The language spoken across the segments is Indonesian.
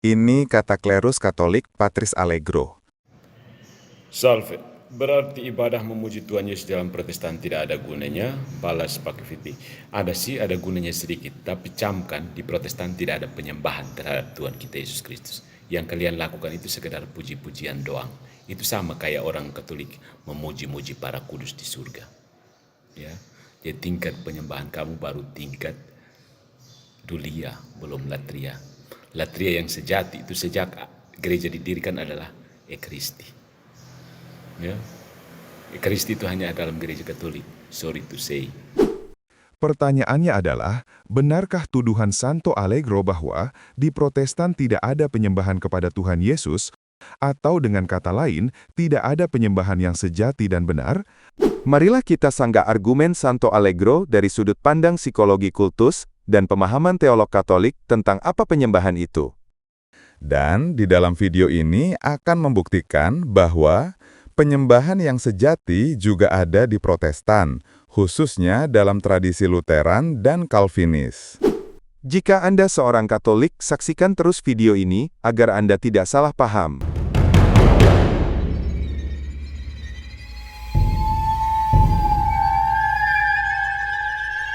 Ini kata klerus Katolik Patris Allegro. Salve, berarti ibadah memuji Tuhan Yesus dalam Protestan tidak ada gunanya, balas pakai fiti. Ada sih, ada gunanya sedikit, tapi camkan di Protestan tidak ada penyembahan terhadap Tuhan kita Yesus Kristus. Yang kalian lakukan itu sekedar puji-pujian doang. Itu sama kayak orang Katolik memuji-muji para kudus di surga. Ya, jadi tingkat penyembahan kamu baru tingkat dulia, belum latria. Latria yang sejati itu sejak gereja didirikan adalah Ekaristi. Ya, Ekaristi itu hanya dalam gereja Katolik. Sorry to say. Pertanyaannya adalah, benarkah tuduhan Santo Allegro bahwa di Protestan tidak ada penyembahan kepada Tuhan Yesus, atau dengan kata lain, tidak ada penyembahan yang sejati dan benar? Marilah kita sanggah argumen Santo Allegro dari sudut pandang psikologi kultus dan pemahaman teolog Katolik tentang apa penyembahan itu. Dan di dalam video ini akan membuktikan bahwa penyembahan yang sejati juga ada di Protestan, khususnya dalam tradisi Lutheran dan Calvinis. Jika Anda seorang Katolik, saksikan terus video ini agar Anda tidak salah paham.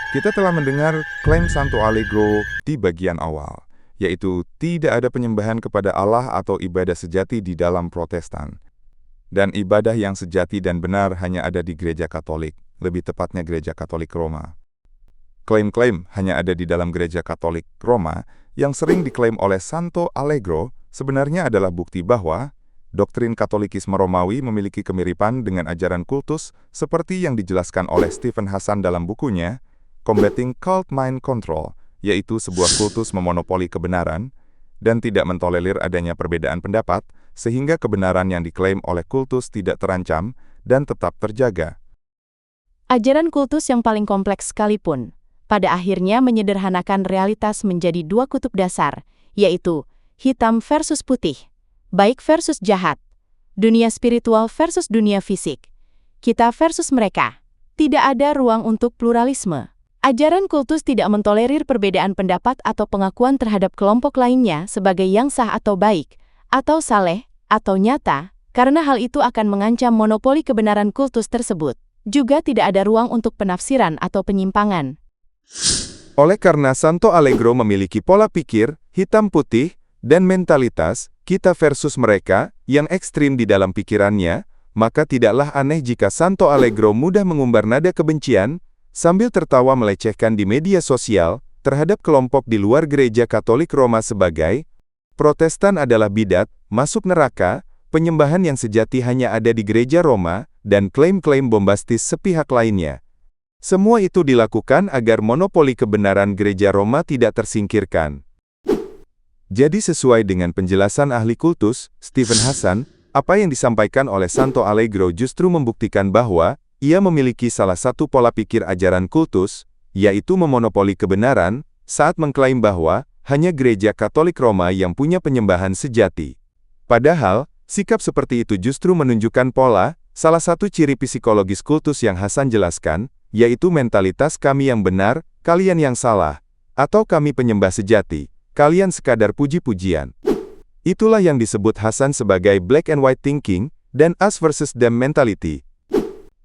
Kita telah mendengar klaim Santo Allegro di bagian awal, yaitu tidak ada penyembahan kepada Allah atau ibadah sejati di dalam Protestan. Dan ibadah yang sejati dan benar hanya ada di Gereja Katolik, lebih tepatnya Gereja Katolik Roma. Klaim-klaim hanya ada di dalam Gereja Katolik Roma yang sering diklaim oleh Santo Allegro sebenarnya adalah bukti bahwa doktrin Katolikisme Romawi memiliki kemiripan dengan ajaran kultus seperti yang dijelaskan oleh Stephen Hassan dalam bukunya Combating Cult Mind Control, yaitu sebuah kultus memonopoli kebenaran dan tidak mentolerir adanya perbedaan pendapat, sehingga kebenaran yang diklaim oleh kultus tidak terancam dan tetap terjaga. Ajaran kultus yang paling kompleks sekalipun, pada akhirnya menyederhanakan realitas menjadi dua kutub dasar, yaitu hitam versus putih, baik versus jahat, dunia spiritual versus dunia fisik, kita versus mereka. Tidak ada ruang untuk pluralisme. Ajaran kultus tidak mentolerir perbedaan pendapat atau pengakuan terhadap kelompok lainnya sebagai yang sah atau baik, atau saleh, atau nyata, karena hal itu akan mengancam monopoli kebenaran kultus tersebut. Juga tidak ada ruang untuk penafsiran atau penyimpangan. Oleh karena Santo Allegro memiliki pola pikir, hitam putih, dan mentalitas, kita versus mereka, yang ekstrim di dalam pikirannya, maka tidaklah aneh jika Santo Allegro mudah mengumbar nada kebencian, sambil tertawa melecehkan di media sosial, terhadap kelompok di luar Gereja Katolik Roma sebagai Protestan adalah bidat, masuk neraka, penyembahan yang sejati hanya ada di Gereja Roma, dan klaim-klaim bombastis sepihak lainnya. Semua itu dilakukan agar monopoli kebenaran Gereja Roma tidak tersingkirkan. Jadi sesuai dengan penjelasan ahli kultus, Stephen Hassan, apa yang disampaikan oleh Santo Allegro justru membuktikan bahwa ia memiliki salah satu pola pikir ajaran kultus, yaitu memonopoli kebenaran, saat mengklaim bahwa hanya Gereja Katolik Roma yang punya penyembahan sejati. Padahal, sikap seperti itu justru menunjukkan pola, salah satu ciri psikologis kultus yang Hassan jelaskan, yaitu mentalitas kami yang benar, kalian yang salah, atau kami penyembah sejati, kalian sekadar puji-pujian. Itulah yang disebut Hassan sebagai black and white thinking, dan us versus them mentality.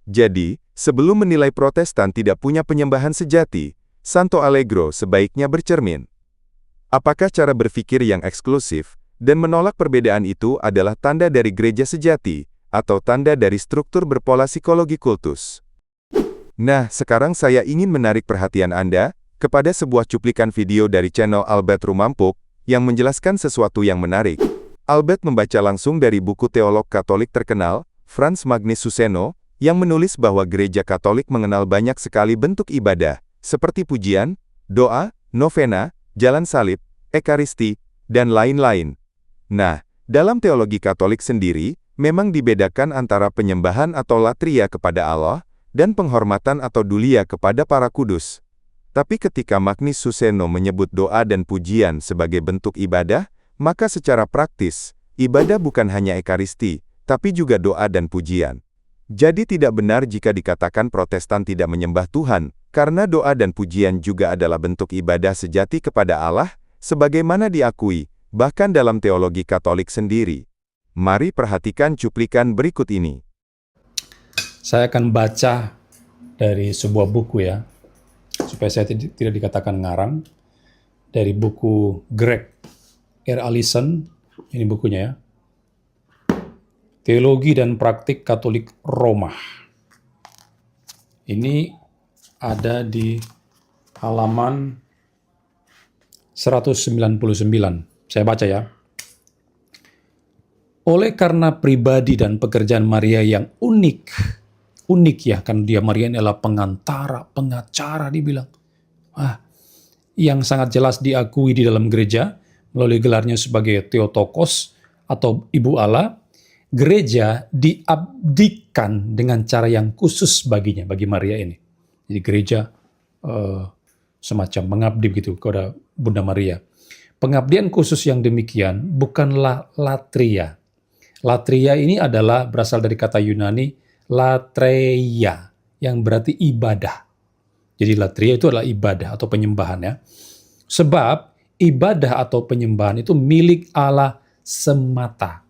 Jadi, sebelum menilai Protestan tidak punya penyembahan sejati, Santo Allegro sebaiknya bercermin. Apakah cara berpikir yang eksklusif dan menolak perbedaan itu adalah tanda dari gereja sejati, atau tanda dari struktur berpola psikologi kultus? Nah, sekarang saya ingin menarik perhatian Anda kepada sebuah cuplikan video dari channel Albert Rumampuk yang menjelaskan sesuatu yang menarik. Albert membaca langsung dari buku teolog Katolik terkenal, Franz Magnus Suseno, yang menulis bahwa Gereja Katolik mengenal banyak sekali bentuk ibadah, seperti pujian, doa, novena, jalan salib, ekaristi, dan lain-lain. Nah, dalam teologi Katolik sendiri, memang dibedakan antara penyembahan atau latria kepada Allah, dan penghormatan atau dulia kepada para kudus. Tapi ketika Magnus Suseno menyebut doa dan pujian sebagai bentuk ibadah, maka secara praktis, ibadah bukan hanya ekaristi, tapi juga doa dan pujian. Jadi tidak benar jika dikatakan Protestan tidak menyembah Tuhan, karena doa dan pujian juga adalah bentuk ibadah sejati kepada Allah, sebagaimana diakui bahkan dalam teologi Katolik sendiri. Mari perhatikan cuplikan berikut ini. Saya akan baca dari sebuah buku ya, supaya saya tidak dikatakan ngarang. Dari buku Greg R. Allison, ini bukunya ya. Teologi dan Praktik Katolik Roma. Ini ada di halaman 199. Saya baca ya. Oleh karena pribadi dan pekerjaan Maria yang unik ya, kan dia Maria adalah pengantara, pengacara dibilang. Yang sangat jelas diakui di dalam gereja melalui gelarnya sebagai Theotokos atau Ibu Allah. Gereja diabdikan dengan cara yang khusus baginya, bagi Maria ini. Jadi gereja semacam mengabdi begitu kepada Bunda Maria. Pengabdian khusus yang demikian bukanlah latria. Latria ini adalah berasal dari kata Yunani latreia, yang berarti ibadah. Jadi latria itu adalah ibadah atau penyembahan ya. Sebab ibadah atau penyembahan itu milik Allah semata.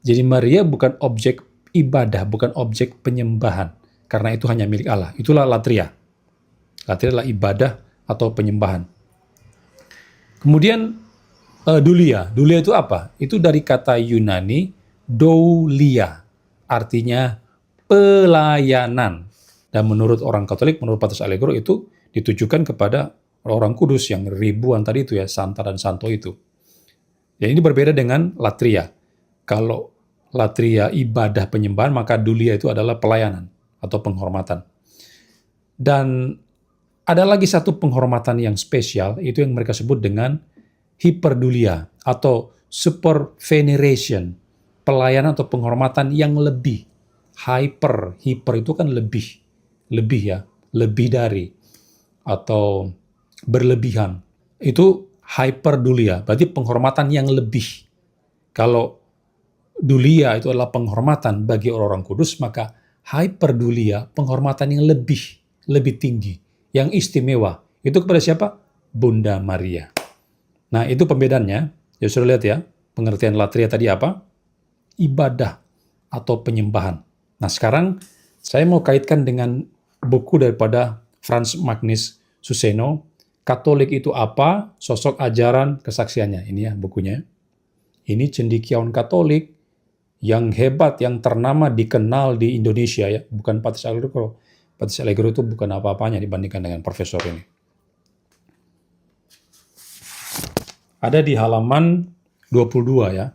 Jadi Maria bukan objek ibadah, bukan objek penyembahan. Karena itu hanya milik Allah. Itulah latria. Latria adalah ibadah atau penyembahan. Kemudian dulia. Dulia itu apa? Itu dari kata Yunani doulia. Artinya pelayanan. Dan menurut orang Katolik, menurut Patres Allegro itu ditujukan kepada orang kudus yang ribuan tadi itu ya, Santa dan Santo itu. Jadi ini berbeda dengan latria. Kalau latria ibadah penyembahan, maka dulia itu adalah pelayanan atau penghormatan. Dan ada lagi satu penghormatan yang spesial, itu yang mereka sebut dengan hiperdulia atau superveneration, pelayanan atau penghormatan yang lebih. Hyper itu kan lebih ya, lebih dari atau berlebihan. Itu hyperdulia, berarti penghormatan yang lebih. Kalau dulia itu adalah penghormatan bagi orang-orang kudus, maka hyperdulia, penghormatan yang lebih tinggi, yang istimewa. Itu kepada siapa? Bunda Maria. Nah, itu pembedaannya. Ya sudah lihat ya, pengertian latria tadi apa? Ibadah atau penyembahan. Nah, sekarang saya mau kaitkan dengan buku daripada Franz Magnus Suseno, Katolik itu apa? Sosok ajaran kesaksiannya. Ini ya bukunya. Ini cendekiawan Katolik yang hebat, yang ternama, dikenal di Indonesia ya, bukan Patres Allegro. Patres Allegro itu bukan apa-apanya dibandingkan dengan profesor ini. Ada di halaman 22 ya,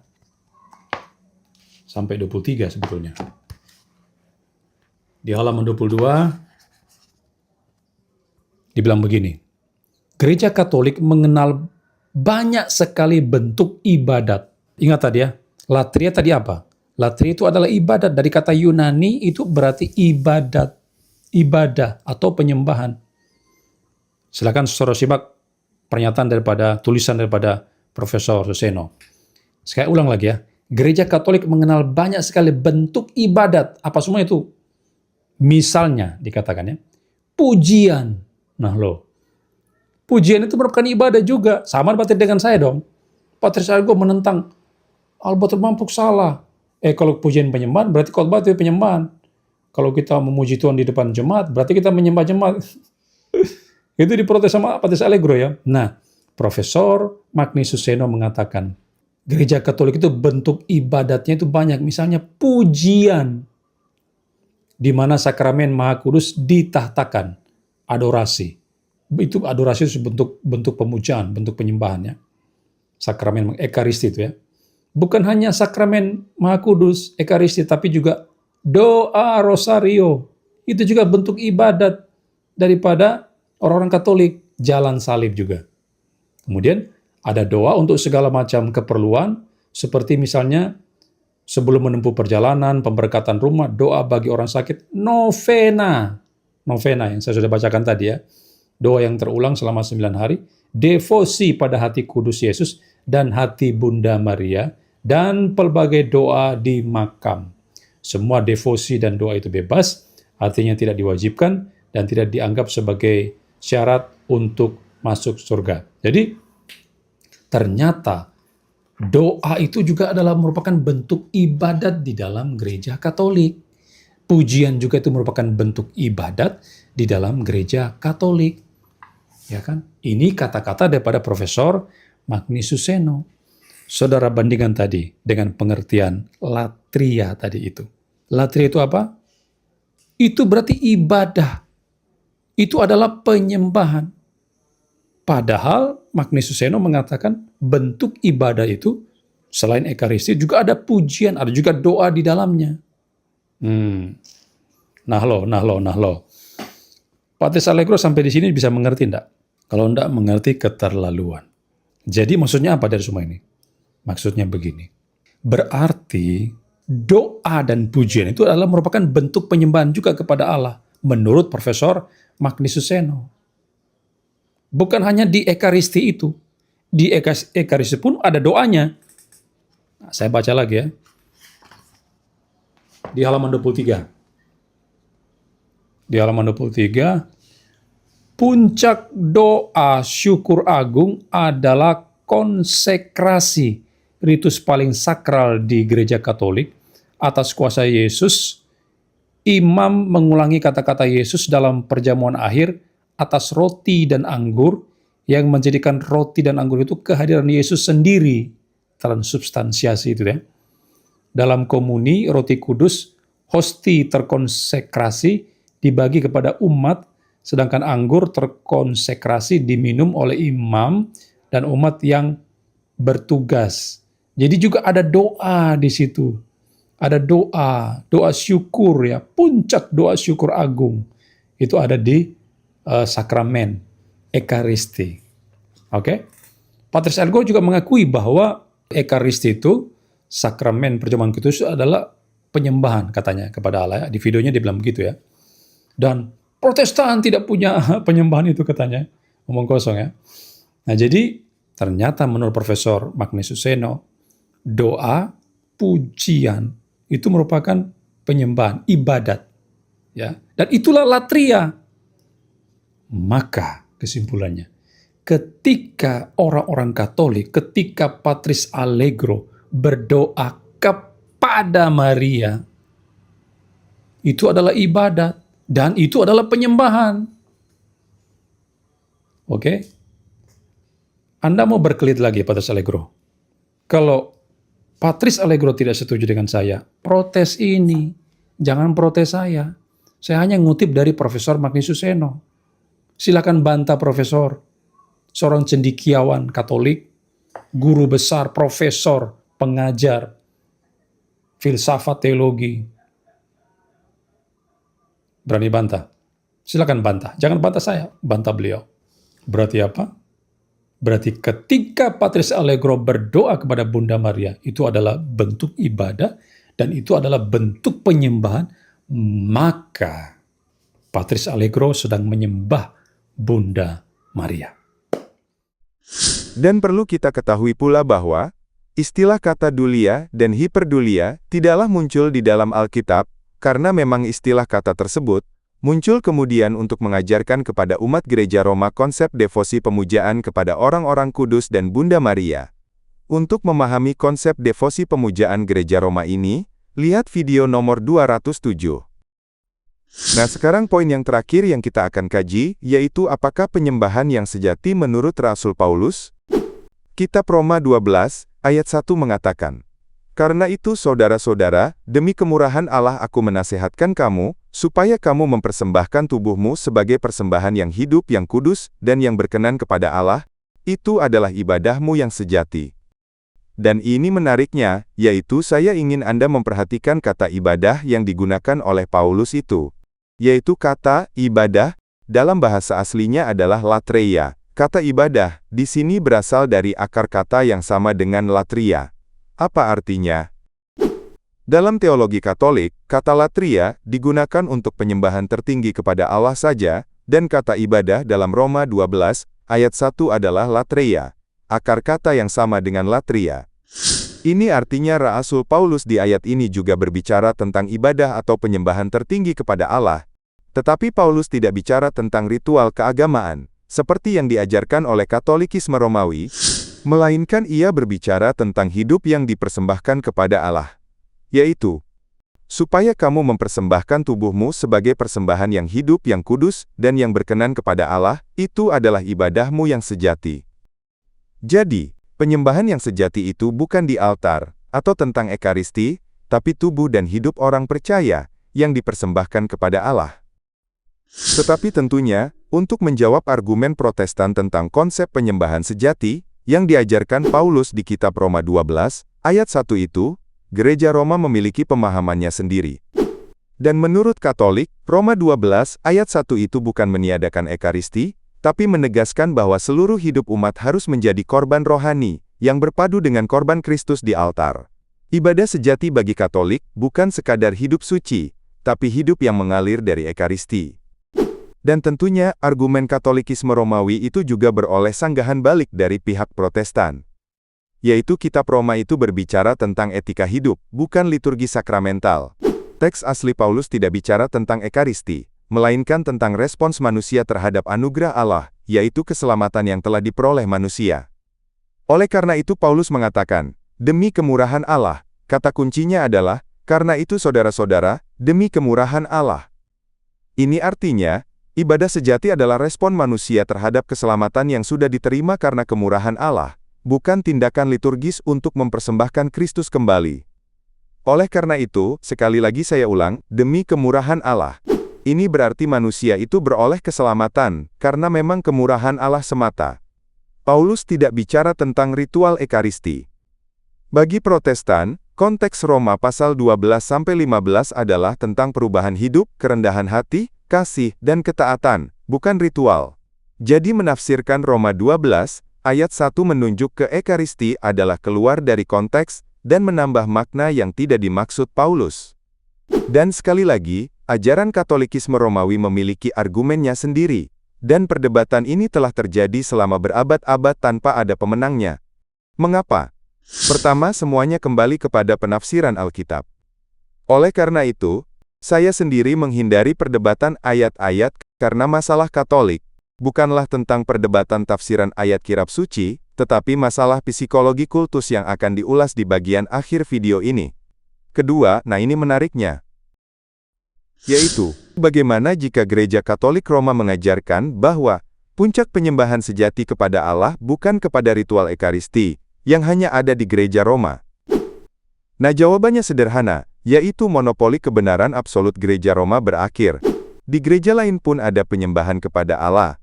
sampai 23 sebetulnya. Di halaman 22 dibilang begini, Gereja Katolik mengenal banyak sekali bentuk ibadat. Ingat tadi ya, latria tadi apa? Latria itu adalah ibadat. Dari kata Yunani itu berarti ibadat, ibadah atau penyembahan. Silakan saudara simak pernyataan tulisan daripada Profesor Suseno. Saya ulang lagi ya. Gereja Katolik mengenal banyak sekali bentuk ibadat. Apa semua itu? Misalnya dikatakan ya, pujian. Nah loh, pujian itu merupakan ibadah juga. Sama berarti dengan saya dong. Patres Allegro menentang Albertus Mampuk salah. Kalau pujian penyembahan, berarti khotbah itu penyembahan. Kalau kita memuji Tuhan di depan jemaat, berarti kita menyembah jemaat. Itu diprotes sama Patres Allegro ya. Nah, Profesor Magnus Suseno mengatakan, Gereja Katolik itu bentuk ibadatnya itu banyak. Misalnya pujian, di mana sakramen Maha Kudus ditahtakan. Adorasi. Itu adorasi itu bentuk pemujaan, bentuk penyembahan ya. Sakramen Ekaristi itu ya. Bukan hanya sakramen Maha Kudus, Ekaristi, tapi juga doa rosario. Itu juga bentuk ibadat daripada orang-orang Katolik. Jalan salib juga. Kemudian ada doa untuk segala macam keperluan, seperti misalnya sebelum menempuh perjalanan, pemberkatan rumah, doa bagi orang sakit, novena. Novena yang saya sudah bacakan tadi ya. Doa yang terulang selama 9 hari, devosi pada hati kudus Yesus dan hati Bunda Maria, dan pelbagai doa di makam. Semua devosi dan doa itu bebas, artinya tidak diwajibkan dan tidak dianggap sebagai syarat untuk masuk surga. Jadi ternyata Doa itu juga adalah merupakan bentuk ibadat di dalam gereja Katolik. Pujian juga itu merupakan bentuk ibadat di dalam gereja Katolik. Ya kan? Ini kata-kata daripada Profesor Magnus Suseno. Saudara bandingkan tadi dengan pengertian latria tadi itu. Latria itu apa? Itu berarti ibadah. Itu adalah penyembahan. Padahal Magnus Suseno mengatakan bentuk ibadah itu selain Ekaristi juga ada pujian, ada juga doa di dalamnya. Nah lo. Patris Allegro sampai di sini bisa mengerti enggak? Kalau enggak mengerti keterlaluan. Jadi maksudnya apa dari semua ini? Maksudnya begini. Berarti doa dan pujian itu adalah merupakan bentuk penyembahan juga kepada Allah menurut Profesor Magnus Suseno. Bukan hanya di Ekaristi itu. Di Ekaristi pun ada doanya. Nah, saya baca lagi ya. Di halaman 23. Di halaman 23, puncak doa syukur agung adalah konsekrasi, ritus paling sakral di gereja Katolik atas kuasa Yesus. Imam mengulangi kata-kata Yesus dalam perjamuan akhir atas roti dan anggur, yang menjadikan roti dan anggur itu kehadiran Yesus sendiri, transubstansiasi itu ya. Dalam komuni, roti kudus, hosti terkonsekrasi dibagi kepada umat, sedangkan anggur terkonsekrasi diminum oleh imam dan umat yang bertugas. Jadi juga ada doa di situ. Ada doa syukur ya, puncak doa syukur agung. Itu ada di sakramen Ekaristi. Oke? Patris Allegro juga mengakui bahwa Ekaristi itu, sakramen perjamuan kudus adalah penyembahan katanya kepada Allah. Di videonya dia bilang begitu ya. Dan Protestan tidak punya penyembahan itu katanya. Ngomong kosong ya. Nah jadi ternyata menurut Profesor Magnus Suseno, doa, pujian itu merupakan penyembahan, ibadat. Ya. Dan itulah latria. Maka kesimpulannya, ketika orang-orang Katolik, ketika Patris Allegro berdoa kepada Maria, itu adalah ibadat dan itu adalah penyembahan. Oke? Anda mau berkelit lagi Patris Allegro? Kalau Patris Allegro tidak setuju dengan saya, protes ini. Jangan protes saya. Saya hanya ngutip dari Profesor Magnus Suseno. Silakan bantah Profesor. Seorang cendekiawan Katolik, guru besar, profesor, pengajar, filsafat teologi. Berani bantah? Silakan bantah. Jangan bantah saya, bantah beliau. Berarti apa? Berarti ketika Patris Allegro berdoa kepada Bunda Maria, itu adalah bentuk ibadah dan itu adalah bentuk penyembahan, maka Patris Allegro sedang menyembah Bunda Maria. Dan perlu kita ketahui pula bahwa istilah kata dulia dan hiperdulia tidaklah muncul di dalam Alkitab, karena memang istilah kata tersebut muncul kemudian untuk mengajarkan kepada umat gereja Roma konsep devosi pemujaan kepada orang-orang kudus dan Bunda Maria. Untuk memahami konsep devosi pemujaan gereja Roma ini, lihat video nomor 207. Nah, sekarang poin yang terakhir yang kita akan kaji, yaitu apakah penyembahan yang sejati menurut Rasul Paulus? Kitab Roma 12, ayat 1 mengatakan, "Karena itu saudara-saudara, demi kemurahan Allah aku menasehatkan kamu, supaya kamu mempersembahkan tubuhmu sebagai persembahan yang hidup, yang kudus, dan yang berkenan kepada Allah, itu adalah ibadahmu yang sejati." Dan ini menariknya, yaitu saya ingin Anda memperhatikan kata ibadah yang digunakan oleh Paulus itu. Yaitu kata ibadah, dalam bahasa aslinya adalah latreia. Kata ibadah, di sini berasal dari akar kata yang sama dengan latria. Apa artinya? Dalam teologi Katolik, kata latria digunakan untuk penyembahan tertinggi kepada Allah saja, dan kata ibadah dalam Roma 12, ayat 1 adalah latreia. Akar kata yang sama dengan latria. Ini artinya Rasul Paulus di ayat ini juga berbicara tentang ibadah atau penyembahan tertinggi kepada Allah. Tetapi Paulus tidak bicara tentang ritual keagamaan, seperti yang diajarkan oleh Katolikisme Romawi. Melainkan ia berbicara tentang hidup yang dipersembahkan kepada Allah, yaitu, supaya kamu mempersembahkan tubuhmu sebagai persembahan yang hidup, yang kudus, dan yang berkenan kepada Allah, itu adalah ibadahmu yang sejati. Jadi, penyembahan yang sejati itu bukan di altar, atau tentang ekaristi, tapi tubuh dan hidup orang percaya, yang dipersembahkan kepada Allah. Tetapi tentunya, untuk menjawab argumen Protestan tentang konsep penyembahan sejati, yang diajarkan Paulus di kitab Roma 12, ayat 1 itu, Gereja Roma memiliki pemahamannya sendiri. Dan menurut Katolik, Roma 12, ayat 1 itu bukan meniadakan ekaristi, tapi menegaskan bahwa seluruh hidup umat harus menjadi korban rohani, yang berpadu dengan korban Kristus di altar. Ibadah sejati bagi Katolik bukan sekadar hidup suci, tapi hidup yang mengalir dari ekaristi. Dan tentunya, argumen Katolikisme Romawi itu juga beroleh sanggahan balik dari pihak Protestan. Yaitu kitab Roma itu berbicara tentang etika hidup, bukan liturgi sakramental. Teks asli Paulus tidak bicara tentang ekaristi, melainkan tentang respons manusia terhadap anugerah Allah, yaitu keselamatan yang telah diperoleh manusia. Oleh karena itu Paulus mengatakan, demi kemurahan Allah, kata kuncinya adalah, karena itu saudara-saudara, demi kemurahan Allah. Ini artinya, ibadah sejati adalah respon manusia terhadap keselamatan yang sudah diterima karena kemurahan Allah, bukan tindakan liturgis untuk mempersembahkan Kristus kembali. Oleh karena itu, sekali lagi saya ulang, demi kemurahan Allah. Ini berarti manusia itu beroleh keselamatan, karena memang kemurahan Allah semata. Paulus tidak bicara tentang ritual ekaristi. Bagi Protestan, konteks Roma pasal 12-15 adalah tentang perubahan hidup, kerendahan hati, kasih, dan ketaatan, bukan ritual. Jadi menafsirkan Roma 12, ayat 1 menunjuk ke ekaristi adalah keluar dari konteks, dan menambah makna yang tidak dimaksud Paulus. Dan sekali lagi, ajaran Katolikisme Romawi memiliki argumennya sendiri, dan perdebatan ini telah terjadi selama berabad-abad tanpa ada pemenangnya. Mengapa? Pertama, semuanya kembali kepada penafsiran Alkitab. Oleh karena itu, saya sendiri menghindari perdebatan ayat-ayat, karena masalah Katolik bukanlah tentang perdebatan tafsiran ayat kitab suci, tetapi masalah psikologi kultus yang akan diulas di bagian akhir video ini. Kedua, nah ini menariknya, yaitu, bagaimana jika Gereja Katolik Roma mengajarkan bahwa puncak penyembahan sejati kepada Allah bukan kepada ritual ekaristi, yang hanya ada di Gereja Roma. Nah jawabannya sederhana, yaitu monopoli kebenaran absolut Gereja Roma berakhir. Di gereja lain pun ada penyembahan kepada Allah.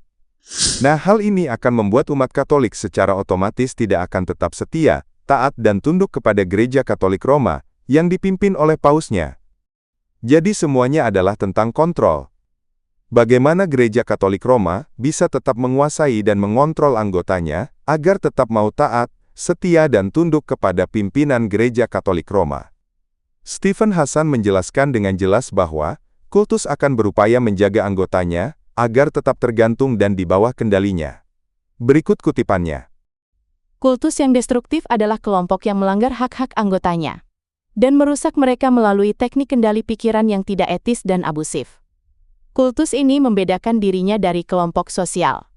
Nah hal ini akan membuat umat Katolik secara otomatis tidak akan tetap setia, taat dan tunduk kepada Gereja Katolik Roma, yang dipimpin oleh pausnya. Jadi semuanya adalah tentang kontrol. Bagaimana Gereja Katolik Roma bisa tetap menguasai dan mengontrol anggotanya, agar tetap mau taat, setia dan tunduk kepada pimpinan Gereja Katolik Roma. Stephen Hassan menjelaskan dengan jelas bahwa, kultus akan berupaya menjaga anggotanya, agar tetap tergantung dan di bawah kendalinya. Berikut kutipannya. Kultus yang destruktif adalah kelompok yang melanggar hak-hak anggotanya, dan merusak mereka melalui teknik kendali pikiran yang tidak etis dan abusif. Kultus ini membedakan dirinya dari kelompok sosial,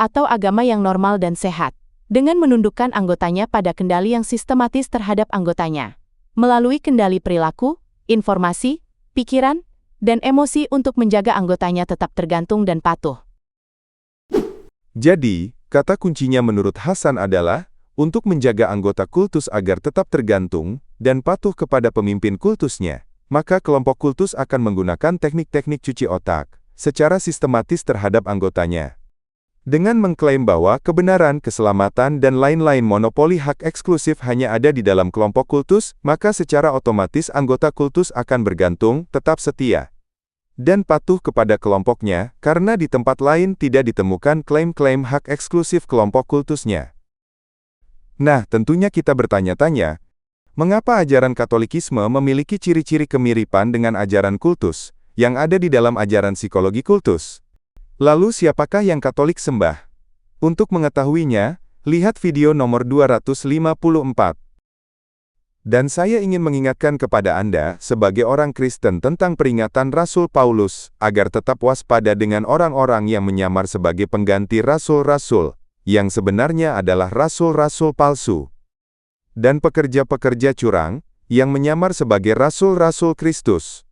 atau agama yang normal dan sehat, dengan menundukkan anggotanya pada kendali yang sistematis terhadap anggotanya, melalui kendali perilaku, informasi, pikiran, dan emosi untuk menjaga anggotanya tetap tergantung dan patuh. Jadi, kata kuncinya menurut Hassan adalah, untuk menjaga anggota kultus agar tetap tergantung, dan patuh kepada pemimpin kultusnya, maka kelompok kultus akan menggunakan teknik-teknik cuci otak, secara sistematis terhadap anggotanya. Dengan mengklaim bahwa kebenaran, keselamatan, dan lain-lain monopoli hak eksklusif hanya ada di dalam kelompok kultus, maka secara otomatis anggota kultus akan bergantung, tetap setia, dan patuh kepada kelompoknya, karena di tempat lain tidak ditemukan klaim-klaim hak eksklusif kelompok kultusnya. Nah, tentunya kita bertanya-tanya, mengapa ajaran Katolikisme memiliki ciri-ciri kemiripan dengan ajaran kultus, yang ada di dalam ajaran psikologi kultus? Lalu siapakah yang Katolik sembah? Untuk mengetahuinya, lihat video nomor 254. Dan saya ingin mengingatkan kepada Anda, sebagai orang Kristen tentang peringatan Rasul Paulus, agar tetap waspada dengan orang-orang yang menyamar sebagai pengganti rasul-rasul, yang sebenarnya adalah rasul-rasul palsu, dan pekerja-pekerja curang, yang menyamar sebagai rasul-rasul Kristus.